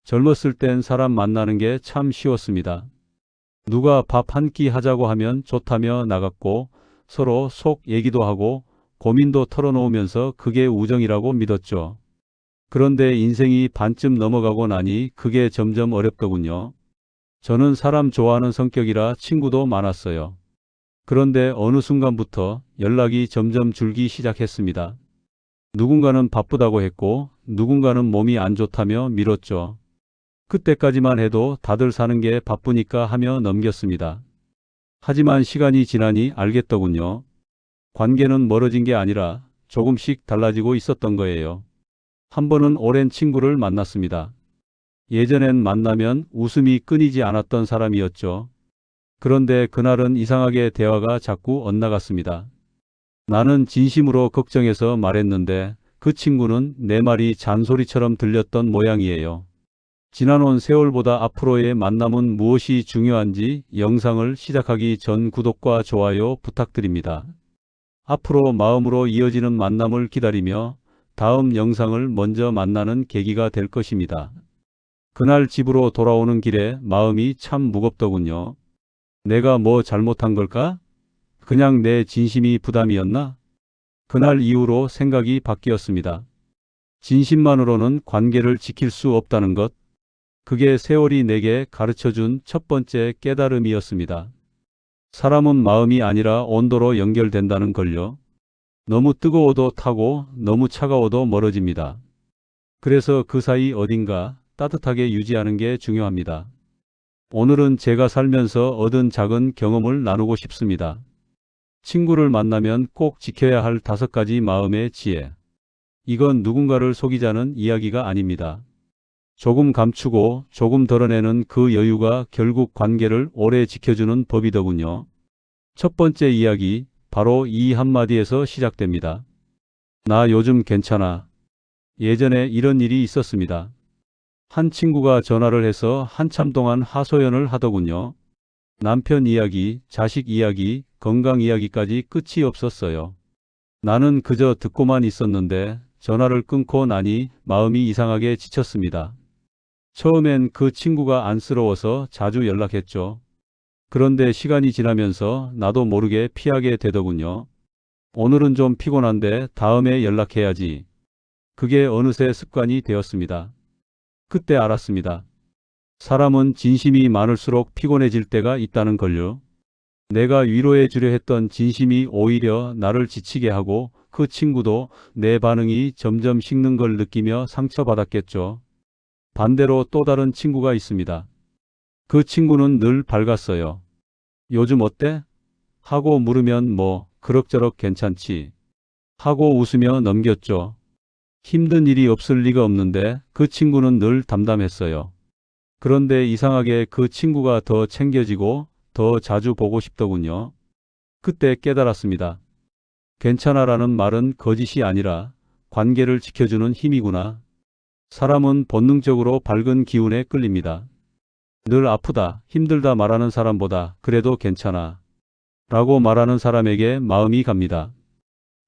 젊었을 땐 사람 만나는 게 참 쉬웠습니다. 누가 밥 한 끼 하자고 하면 좋다며 나갔고 서로 속 얘기도 하고 고민도 털어놓으면서 그게 우정이라고 믿었죠. 그런데 인생이 반쯤 넘어가고 나니 그게 점점 어렵더군요. 저는 사람 좋아하는 성격이라 친구도 많았어요. 그런데 어느 순간부터 연락이 점점 줄기 시작했습니다. 누군가는 바쁘다고 했고 누군가는 몸이 안 좋다며 미뤘죠. 그때까지만 해도 다들 사는 게 바쁘니까 하며 넘겼습니다. 하지만 시간이 지나니 알겠더군요. 관계는 멀어진 게 아니라 조금씩 달라지고 있었던 거예요. 한 번은 오랜 친구를 만났습니다. 예전엔 만나면 웃음이 끊이지 않았던 사람이었죠. 그런데 그날은 이상하게 대화가 자꾸 엇나갔습니다. 나는 진심으로 걱정해서 말했는데 그 친구는 내 말이 잔소리처럼 들렸던 모양이에요. 지나온 세월보다 앞으로의 만남은 무엇이 중요한지 영상을 시작하기 전 구독과 좋아요 부탁드립니다. 앞으로 마음으로 이어지는 만남을 기다리며 다음 영상을 먼저 만나는 계기가 될 것입니다. 그날 집으로 돌아오는 길에 마음이 참 무겁더군요. 내가 뭐 잘못한 걸까? 그냥 내 진심이 부담이었나? 그날 이후로 생각이 바뀌었습니다. 진심만으로는 관계를 지킬 수 없다는 것. 그게 세월이 내게 가르쳐준 첫 번째 깨달음이었습니다. 사람은 마음이 아니라 온도로 연결된다는 걸요. 너무 뜨거워도 타고 너무 차가워도 멀어집니다. 그래서 그 사이 어딘가 따뜻하게 유지하는 게 중요합니다. 오늘은 제가 살면서 얻은 작은 경험을 나누고 싶습니다. 친구를 만나면 꼭 지켜야 할 5가지 마음의 지혜. 이건 누군가를 속이자는 이야기가 아닙니다. 조금 감추고 조금 덜어내는 그 여유가 결국 관계를 오래 지켜주는 법이더군요. 첫 번째 이야기, 바로 이 한마디에서 시작됩니다. 나 요즘 괜찮아. 예전에 이런 일이 있었습니다. 한 친구가 전화를 해서 한참 동안 하소연을 하더군요. 남편 이야기, 자식 이야기, 건강 이야기까지 끝이 없었어요. 나는 그저 듣고만 있었는데 전화를 끊고 나니 마음이 이상하게 지쳤습니다. 처음엔 그 친구가 안쓰러워서 자주 연락했죠. 그런데 시간이 지나면서 나도 모르게 피하게 되더군요. 오늘은 좀 피곤한데 다음에 연락해야지. 그게 어느새 습관이 되었습니다. 그때 알았습니다. 사람은 진심이 많을수록 피곤해질 때가 있다는 걸요. 내가 위로해 주려 했던 진심이 오히려 나를 지치게 하고 그 친구도 내 반응이 점점 식는 걸 느끼며 상처받았겠죠. 반대로 또 다른 친구가 있습니다. 그 친구는 늘 밝았어요. 요즘 어때? 하고 물으면 뭐 그럭저럭 괜찮지 하고 웃으며 넘겼죠. 힘든 일이 없을 리가 없는데 그 친구는 늘 담담했어요. 그런데 이상하게 그 친구가 더 챙겨지고 더 자주 보고 싶더군요. 그때 깨달았습니다. 괜찮아라는 말은 거짓이 아니라 관계를 지켜주는 힘이구나. 사람은 본능적으로 밝은 기운에 끌립니다. 늘 아프다, 힘들다 말하는 사람보다 그래도 괜찮아 라고 말하는 사람에게 마음이 갑니다.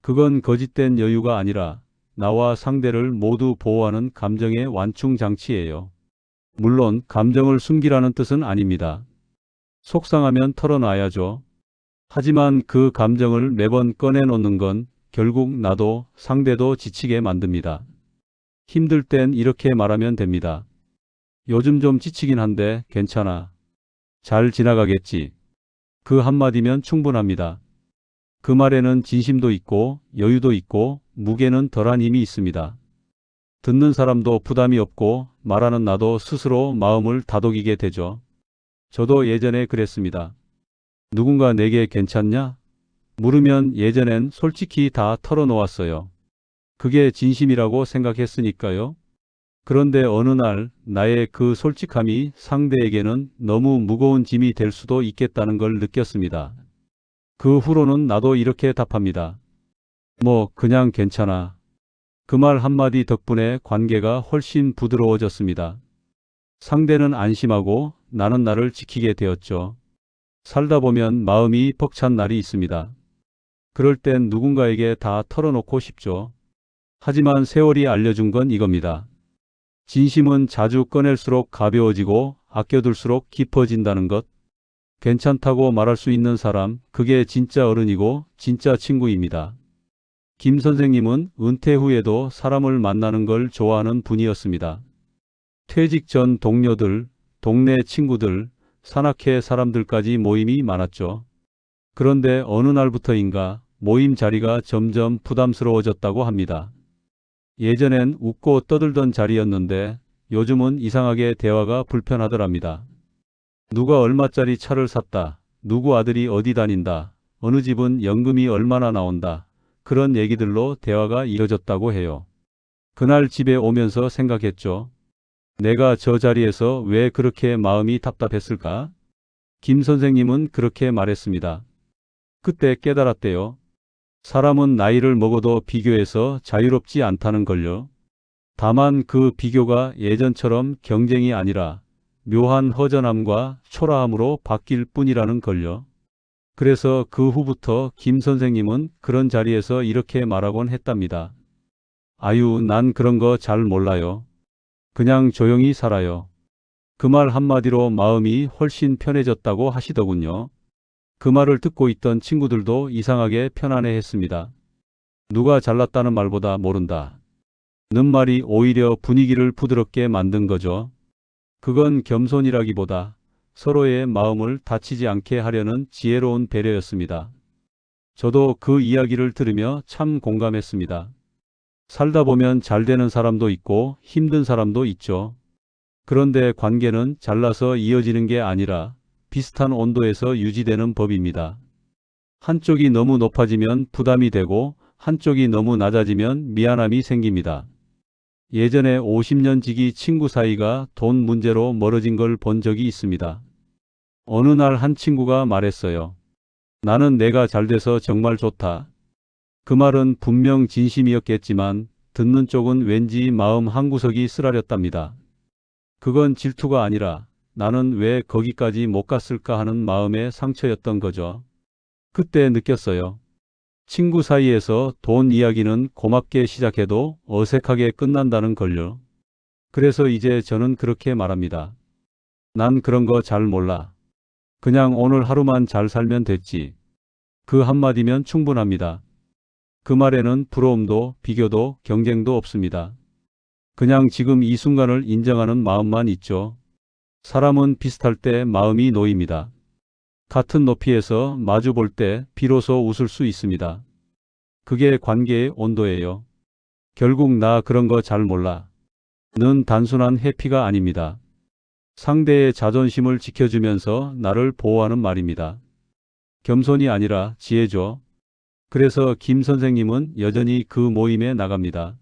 그건 거짓된 여유가 아니라 나와 상대를 모두 보호하는 감정의 완충 장치예요. 물론 감정을 숨기라는 뜻은 아닙니다. 속상하면 털어놔야죠. 하지만 그 감정을 매번 꺼내놓는 건 결국 나도 상대도 지치게 만듭니다. 힘들 땐 이렇게 말하면 됩니다. 요즘 좀 지치긴 한데 괜찮아. 잘 지나가겠지. 그 한마디면 충분합니다. 그 말에는 진심도 있고 여유도 있고 무게는 덜한 힘이 있습니다. 듣는 사람도 부담이 없고 말하는 나도 스스로 마음을 다독이게 되죠. 저도 예전에 그랬습니다. 누군가 내게 괜찮냐? 물으면 예전엔 솔직히 다 털어놓았어요. 그게 진심이라고 생각했으니까요. 그런데 어느 날 나의 그 솔직함이 상대에게는 너무 무거운 짐이 될 수도 있겠다는 걸 느꼈습니다. 그 후로는 나도 이렇게 답합니다. 뭐 그냥 괜찮아. 그 말 한마디 덕분에 관계가 훨씬 부드러워졌습니다. 상대는 안심하고 나는 나를 지키게 되었죠. 살다 보면 마음이 벅찬 날이 있습니다. 그럴 땐 누군가에게 다 털어놓고 싶죠. 하지만 세월이 알려준 건 이겁니다. 진심은 자주 꺼낼수록 가벼워지고 아껴둘수록 깊어진다는 것. 괜찮다고 말할 수 있는 사람, 그게 진짜 어른이고 진짜 친구입니다. 김 선생님은 은퇴 후에도 사람을 만나는 걸 좋아하는 분이었습니다. 퇴직 전 동료들, 동네 친구들, 산악회 사람들까지 모임이 많았죠. 그런데 어느 날부터인가 모임 자리가 점점 부담스러워졌다고 합니다. 예전엔 웃고 떠들던 자리였는데 요즘은 이상하게 대화가 불편하더랍니다. 누가 얼마짜리 차를 샀다. 누구 아들이 어디 다닌다. 어느 집은 연금이 얼마나 나온다. 그런 얘기들로 대화가 이어졌다고 해요. 그날 집에 오면서 생각했죠. 내가 저 자리에서 왜 그렇게 마음이 답답했을까? 김 선생님은 그렇게 말했습니다. 그때 깨달았대요. 사람은 나이를 먹어도 비교해서 자유롭지 않다는 걸요. 다만 그 비교가 예전처럼 경쟁이 아니라 묘한 허전함과 초라함으로 바뀔 뿐이라는 걸요. 그래서 그 후부터 김 선생님은 그런 자리에서 이렇게 말하곤 했답니다. 아유, 난 그런 거 잘 몰라요. 그냥 조용히 살아요. 그 말 한마디로 마음이 훨씬 편해졌다고 하시더군요. 그 말을 듣고 있던 친구들도 이상하게 편안해했습니다. 누가 잘났다는 말보다 모른다 는 말이 오히려 분위기를 부드럽게 만든 거죠. 그건 겸손이라기보다 서로의 마음을 다치지 않게 하려는 지혜로운 배려였습니다. 저도 그 이야기를 들으며 참 공감했습니다. 살다 보면 잘 되는 사람도 있고 힘든 사람도 있죠. 그런데 관계는 잘라서 이어지는 게 아니라 비슷한 온도에서 유지되는 법입니다. 한쪽이 너무 높아지면 부담이 되고 한쪽이 너무 낮아지면 미안함이 생깁니다. 예전에 50년 지기 친구 사이가 돈 문제로 멀어진 걸 본 적이 있습니다. 어느 날 한 친구가 말했어요. 나는 내가 잘 돼서 정말 좋다. 그 말은 분명 진심이었겠지만 듣는 쪽은 왠지 마음 한구석이 쓰라렸답니다. 그건 질투가 아니라 나는 왜 거기까지 못 갔을까 하는 마음의 상처였던 거죠. 그때 느꼈어요. 친구 사이에서 돈 이야기는 고맙게 시작해도 어색하게 끝난다는 걸요. 그래서 이제 저는 그렇게 말합니다. 난 그런 거 잘 몰라. 그냥 오늘 하루만 잘 살면 됐지. 그 한마디면 충분합니다. 그 말에는 부러움도 비교도 경쟁도 없습니다. 그냥 지금 이 순간을 인정하는 마음만 있죠. 사람은 비슷할 때 마음이 놓입니다. 같은 높이에서 마주 볼 때 비로소 웃을 수 있습니다. 그게 관계의 온도예요. 결국 나 그런 거 잘 몰라 는 단순한 회피가 아닙니다. 상대의 자존심을 지켜주면서 나를 보호하는 말입니다. 겸손이 아니라 지혜죠. 그래서 김 선생님은 여전히 그 모임에 나갑니다.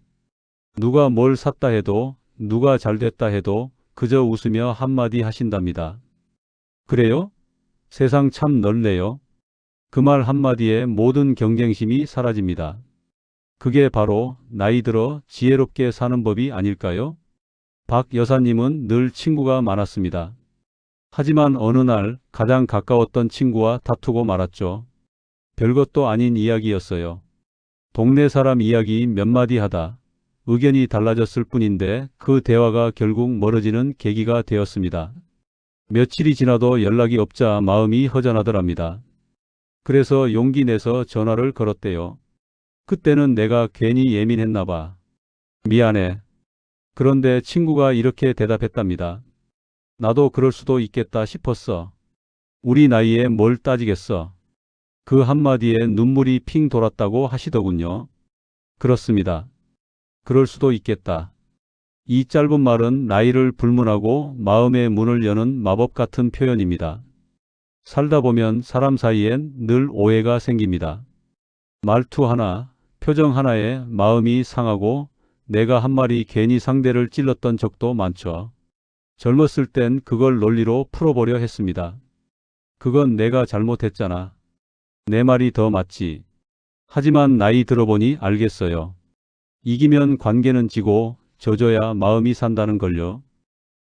누가 뭘 샀다 해도 누가 잘 됐다 해도 그저 웃으며 한마디 하신답니다. 그래요? 세상 참 넓네요. 그 말 한마디에 모든 경쟁심이 사라집니다. 그게 바로 나이 들어 지혜롭게 사는 법이 아닐까요? 박 여사님은 늘 친구가 많았습니다. 하지만 어느 날 가장 가까웠던 친구와 다투고 말았죠. 별것도 아닌 이야기였어요. 동네 사람 이야기 몇 마디 하다 의견이 달라졌을 뿐인데 그 대화가 결국 멀어지는 계기가 되었습니다. 며칠이 지나도 연락이 없자 마음이 허전하더랍니다. 그래서 용기 내서 전화를 걸었대요. 그때는 내가 괜히 예민했나 봐. 미안해. 그런데 친구가 이렇게 대답했답니다. 나도 그럴 수도 있겠다 싶었어. 우리 나이에 뭘 따지겠어. 그 한마디에 눈물이 핑 돌았다고 하시더군요. 그렇습니다. 그럴 수도 있겠다. 이 짧은 말은 나이를 불문하고 마음의 문을 여는 마법 같은 표현입니다. 살다 보면 사람 사이엔 늘 오해가 생깁니다. 말투 하나, 표정 하나에 마음이 상하고 내가 한 말이 괜히 상대를 찔렀던 적도 많죠. 젊었을 땐 그걸 논리로 풀어보려 했습니다. 그건 내가 잘못했잖아. 내 말이 더 맞지. 하지만 나이 들어보니 알겠어요. 이기면 관계는 지고 져줘야 마음이 산다는 걸요.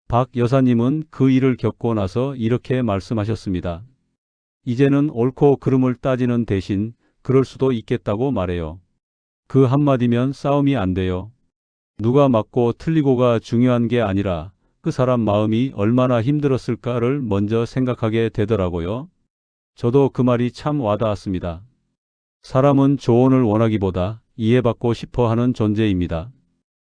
박 여사님은 그 일을 겪고 나서 이렇게 말씀하셨습니다. 이제는 옳고 그름을 따지는 대신 그럴 수도 있겠다고 말해요. 그 한마디면 싸움이 안 돼요. 누가 맞고 틀리고가 중요한 게 아니라 그 사람 마음이 얼마나 힘들었을까를 먼저 생각하게 되더라고요. 저도 그 말이 참 와닿았습니다. 사람은 조언을 원하기보다 이해받고 싶어 하는 존재입니다.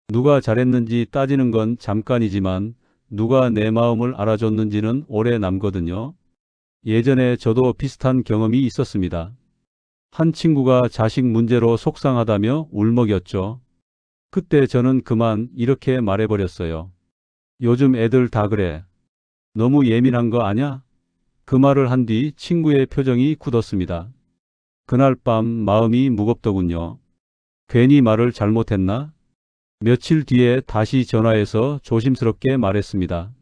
누가 잘했는지 따지는 건 잠깐이지만 누가 내 마음을 알아줬는지는 오래 남거든요. 예전에 저도 비슷한 경험이 있었습니다. 한 친구가 자식 문제로 속상하다며 울먹였죠. 그때 저는 그만 이렇게 말해버렸어요. 요즘 애들 다 그래. 너무 예민한 거 아냐? 그 말을 한 뒤 친구의 표정이 굳었습니다. 그날 밤 마음이 무겁더군요. 괜히 말을 잘못했나? 며칠 뒤에 다시 전화해서 조심스럽게 말했습니다.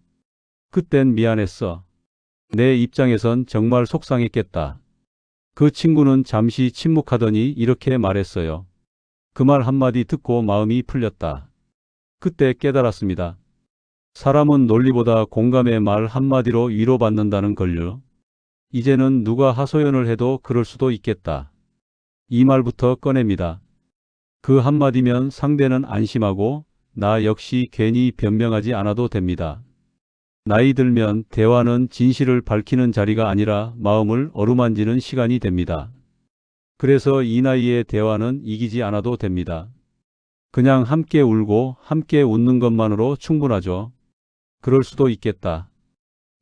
그땐 미안했어. 내 입장에선 정말 속상했겠다. 그 친구는 잠시 침묵하더니 이렇게 말했어요. 그 말 한마디 듣고 마음이 풀렸다. 그때 깨달았습니다. 사람은 논리보다 공감의 말 한마디로 위로받는다는 걸요. 이제는 누가 하소연을 해도 그럴 수도 있겠다. 이 말부터 꺼냅니다. 그 한마디면 상대는 안심하고 나 역시 괜히 변명하지 않아도 됩니다. 나이 들면 대화는 진실을 밝히는 자리가 아니라 마음을 어루만지는 시간이 됩니다. 그래서 이 나이에 대화는 이기지 않아도 됩니다. 그냥 함께 울고 함께 웃는 것만으로 충분하죠. 그럴 수도 있겠다.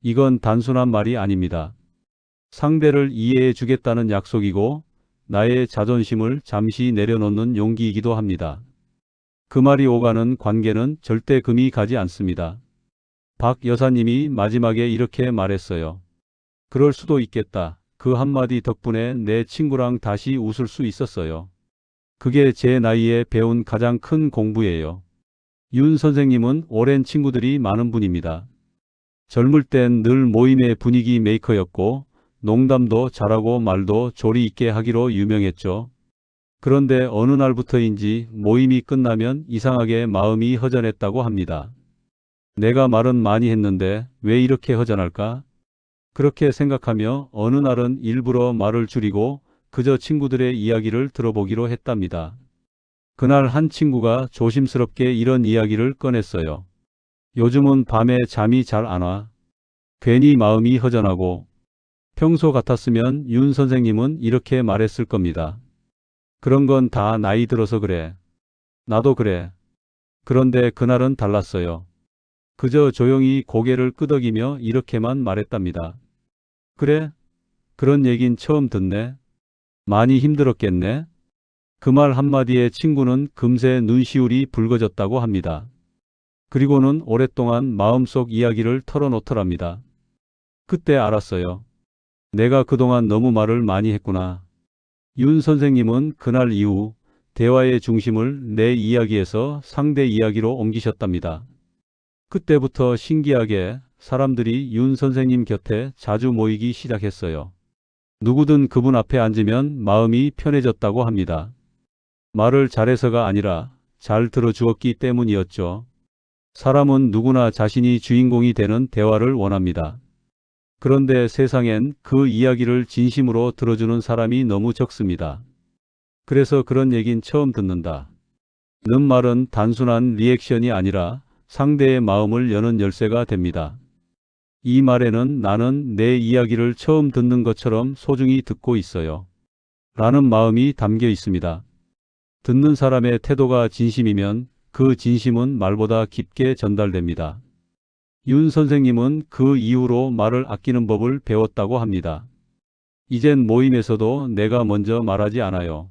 이건 단순한 말이 아닙니다. 상대를 이해해 주겠다는 약속이고 나의 자존심을 잠시 내려놓는 용기이기도 합니다. 그 말이 오가는 관계는 절대 금이 가지 않습니다. 박 여사님이 마지막에 이렇게 말했어요. 그럴 수도 있겠다. 그 한마디 덕분에 내 친구랑 다시 웃을 수 있었어요. 그게 제 나이에 배운 가장 큰 공부예요. 윤 선생님은 오랜 친구들이 많은 분입니다. 젊을 땐 늘 모임의 분위기 메이커였고 농담도 잘하고 말도 조리 있게 하기로 유명했죠. 그런데 어느 날부터인지 모임이 끝나면 이상하게 마음이 허전했다고 합니다. 내가 말은 많이 했는데 왜 이렇게 허전할까? 그렇게 생각하며 어느 날은 일부러 말을 줄이고 그저 친구들의 이야기를 들어보기로 했답니다. 그날 한 친구가 조심스럽게 이런 이야기를 꺼냈어요. 요즘은 밤에 잠이 잘 안 와. 괜히 마음이 허전하고 평소 같았으면 윤 선생님은 이렇게 말했을 겁니다. 그런 건 다 나이 들어서 그래. 나도 그래. 그런데 그날은 달랐어요. 그저 조용히 고개를 끄덕이며 이렇게만 말했답니다. 그래? 그런 얘긴 처음 듣네. 많이 힘들었겠네. 그 말 한마디에 친구는 금세 눈시울이 붉어졌다고 합니다. 그리고는 오랫동안 마음속 이야기를 털어놓더랍니다. 그때 알았어요. 내가 그동안 너무 말을 많이 했구나. 윤 선생님은 그날 이후 대화의 중심을 내 이야기에서 상대 이야기로 옮기셨답니다. 그때부터 신기하게 사람들이 윤 선생님 곁에 자주 모이기 시작했어요. 누구든 그분 앞에 앉으면 마음이 편해졌다고 합니다. 말을 잘해서가 아니라 잘 들어주었기 때문이었죠. 사람은 누구나 자신이 주인공이 되는 대화를 원합니다. 그런데 세상엔 그 이야기를 진심으로 들어주는 사람이 너무 적습니다. 그래서 그런 얘긴 처음 듣는다. 는 말은 단순한 리액션이 아니라 상대의 마음을 여는 열쇠가 됩니다. 이 말에는 나는 내 이야기를 처음 듣는 것처럼 소중히 듣고 있어요. 라는 마음이 담겨 있습니다. 듣는 사람의 태도가 진심이면 그 진심은 말보다 깊게 전달됩니다. 윤 선생님은 그 이후로 말을 아끼는 법을 배웠다고 합니다. 이젠 모임에서도 내가 먼저 말하지 않아요.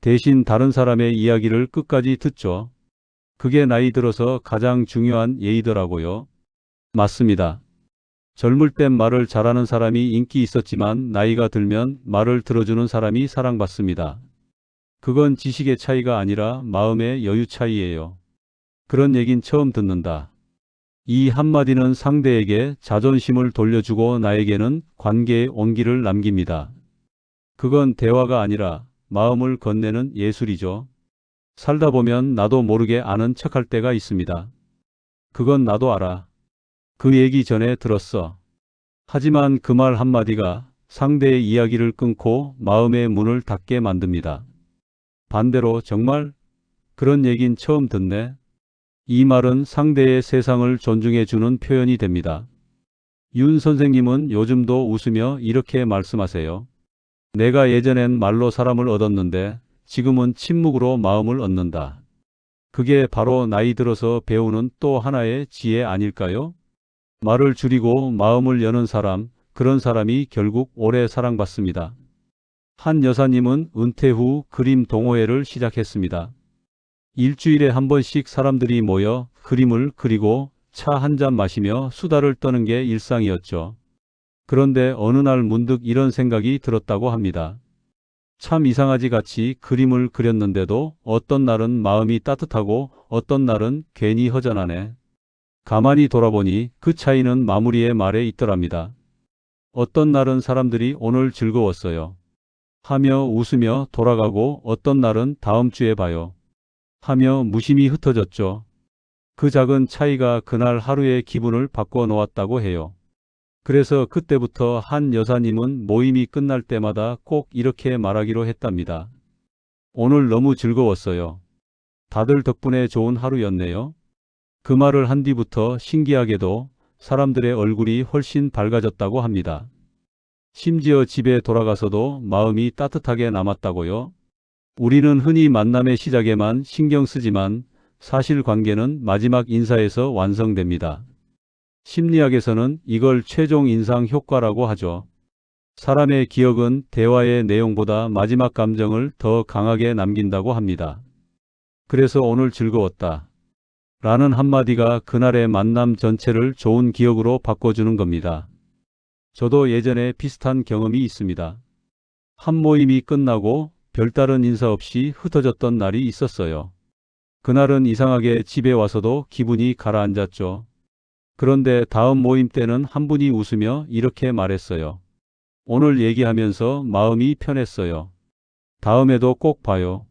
대신 다른 사람의 이야기를 끝까지 듣죠. 그게 나이 들어서 가장 중요한 예의더라고요. 맞습니다. 젊을 땐 말을 잘하는 사람이 인기 있었지만 나이가 들면 말을 들어주는 사람이 사랑받습니다. 그건 지식의 차이가 아니라 마음의 여유 차이예요. 그런 얘긴 처음 듣는다. 이 한마디는 상대에게 자존심을 돌려주고 나에게는 관계의 온기를 남깁니다. 그건 대화가 아니라 마음을 건네는 예술이죠. 살다 보면 나도 모르게 아는 척할 때가 있습니다. 그건 나도 알아. 그 얘기 전에 들었어. 하지만 그 말 한마디가 상대의 이야기를 끊고 마음의 문을 닫게 만듭니다. 반대로 정말 그런 얘긴 처음 듣네. 이 말은 상대의 세상을 존중해 주는 표현이 됩니다. 윤 선생님은 요즘도 웃으며 이렇게 말씀하세요. 내가 예전엔 말로 사람을 얻었는데 지금은 침묵으로 마음을 얻는다. 그게 바로 나이 들어서 배우는 또 하나의 지혜 아닐까요? 말을 줄이고 마음을 여는 사람, 그런 사람이 결국 오래 사랑받습니다. 한 여사님은 은퇴 후 그림 동호회를 시작했습니다. 일주일에 한 번씩 사람들이 모여 그림을 그리고 차 한 잔 마시며 수다를 떠는 게 일상이었죠. 그런데 어느 날 문득 이런 생각이 들었다고 합니다. 참 이상하지 같이 그림을 그렸는데도 어떤 날은 마음이 따뜻하고 어떤 날은 괜히 허전하네. 가만히 돌아보니 그 차이는 마무리의 말에 있더랍니다. 어떤 날은 사람들이 오늘 즐거웠어요 하며 웃으며 돌아가고 어떤 날은 다음 주에 봐요 하며 무심히 흩어졌죠. 그 작은 차이가 그날 하루의 기분을 바꿔 놓았다고 해요. 그래서 그때부터 한 여사님은 모임이 끝날 때마다 꼭 이렇게 말하기로 했답니다. 오늘 너무 즐거웠어요. 다들 덕분에 좋은 하루였네요. 그 말을 한 뒤부터 신기하게도 사람들의 얼굴이 훨씬 밝아졌다고 합니다. 심지어 집에 돌아가서도 마음이 따뜻하게 남았다고요. 우리는 흔히 만남의 시작에만 신경 쓰지만 사실 관계는 마지막 인사에서 완성됩니다. 심리학에서는 이걸 최종 인상 효과라고 하죠. 사람의 기억은 대화의 내용보다 마지막 감정을 더 강하게 남긴다고 합니다. 그래서 오늘 즐거웠다 라는 한마디가 그날의 만남 전체를 좋은 기억으로 바꿔주는 겁니다. 저도 예전에 비슷한 경험이 있습니다. 한 모임이 끝나고 별다른 인사 없이 흩어졌던 날이 있었어요. 그날은 이상하게 집에 와서도 기분이 가라앉았죠. 그런데 다음 모임 때는 한 분이 웃으며 이렇게 말했어요. 오늘 얘기하면서 마음이 편했어요. 다음에도 꼭 봐요.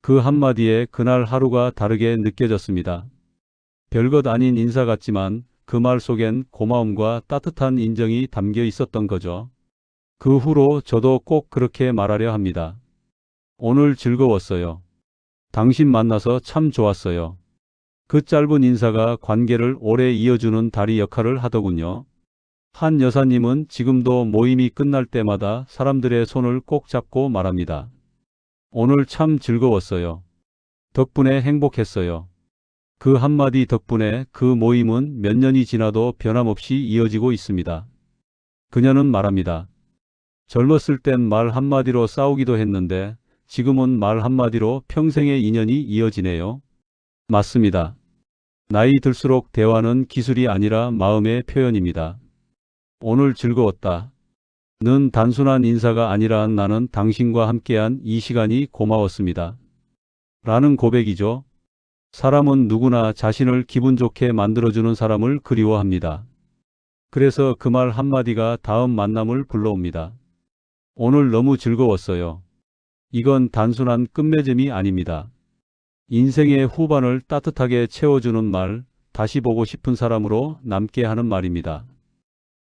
그 한마디에 그날 하루가 다르게 느껴졌습니다. 별것 아닌 인사 같지만 그 말 속엔 고마움과 따뜻한 인정이 담겨 있었던 거죠. 그 후로 저도 꼭 그렇게 말하려 합니다. 오늘 즐거웠어요. 당신 만나서 참 좋았어요. 그 짧은 인사가 관계를 오래 이어주는 다리 역할을 하더군요. 한 여사님은 지금도 모임이 끝날 때마다 사람들의 손을 꼭 잡고 말합니다. 오늘 참 즐거웠어요. 덕분에 행복했어요. 그 한마디 덕분에 그 모임은 몇 년이 지나도 변함없이 이어지고 있습니다. 그녀는 말합니다. 젊었을 땐 말 한마디로 싸우기도 했는데 지금은 말 한마디로 평생의 인연이 이어지네요. 맞습니다. 나이 들수록 대화는 기술이 아니라 마음의 표현입니다. 오늘 즐거웠다. 는 단순한 인사가 아니라 나는 당신과 함께한 이 시간이 고마웠습니다. 라는 고백이죠. 사람은 누구나 자신을 기분 좋게 만들어주는 사람을 그리워합니다. 그래서 그 말 한마디가 다음 만남을 불러옵니다. 오늘 너무 즐거웠어요. 이건 단순한 끝맺음이 아닙니다. 인생의 후반을 따뜻하게 채워주는 말, 다시 보고 싶은 사람으로 남게 하는 말입니다.